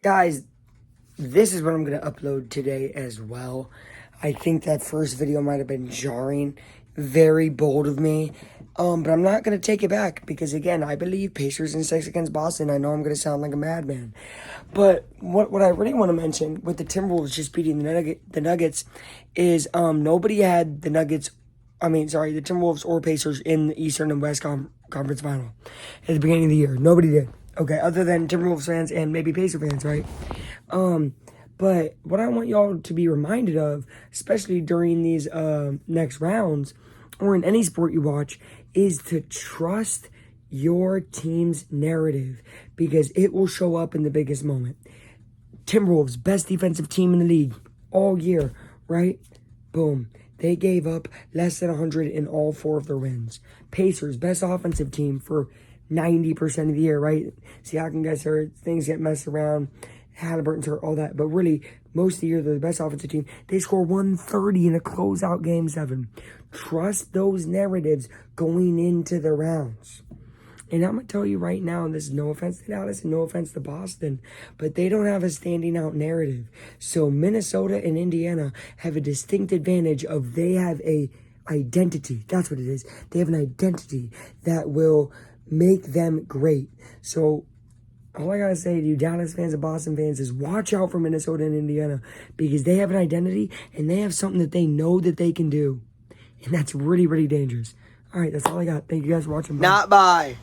Guys, this is what I'm going to upload today as well. I think that first video might have been jarring, very bold of me. But I'm not going to take it back because, again, I believe Pacers in 6 against Boston. I know I'm going to sound like a madman. But what I really want to mention with the Timberwolves just beating the Nuggets is nobody had the Timberwolves or Pacers in the Eastern and West Conference Final at the beginning of the year. Nobody did. Okay, other than Timberwolves fans and maybe Pacer fans, right? But what I want y'all to be reminded of, especially during these next rounds or in any sport you watch, is to trust your team's narrative because it will show up in the biggest moment. Timberwolves, best defensive team in the league all year, right? Boom. They gave up less than 100 in all 4 of their wins. Pacers, best offensive team for 90% of the year, right? Siakam gets hurt, things get messed around, Halliburton's hurt, all that. But really, most of the year, they're the best offensive team. They score 130 in a closeout Game 7. Trust those narratives going into the rounds. And I'm going to tell you right now, and this is no offense to Dallas and no offense to Boston, but they don't have a standing out narrative. So Minnesota and Indiana have a distinct advantage of they have a identity. That's what it is. They have an identity that will make them great. So all I got to say to you Dallas fans and Boston fans is watch out for Minnesota and Indiana because they have an identity and they have something that they know that they can do. And that's really, really dangerous. All right, that's all I got. Thank you guys for watching. Bye. Not bye.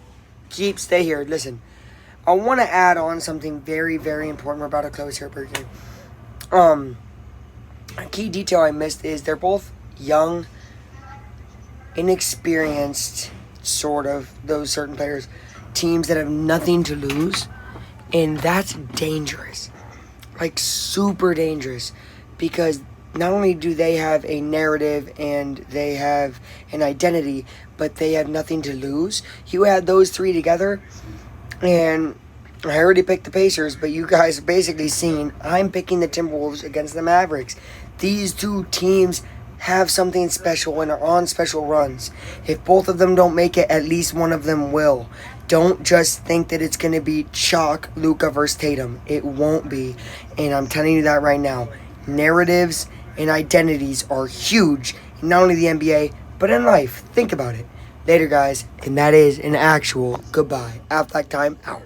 Stay here. Listen, I want to add on something very, very important. We're about to close here, Berkeley. A key detail I missed is they're both young, inexperienced, sort of, those certain players, teams that have nothing to lose, and that's dangerous. Like, super dangerous, because not only do they have a narrative and they have an identity, but they have nothing to lose. You add those 3 together, and I already picked the Pacers, but you guys have basically seen I'm picking the Timberwolves against the Mavericks. These 2 teams have something special and are on special runs. If both of them don't make it, at least one of them will. Don't just think that it's going to be chalk Luka versus Tatum. It won't be, and I'm telling you that right now. Narratives and identities are huge in not only the NBA, but in life. Think about it. Later, guys, and that is an actual goodbye. After that time, out.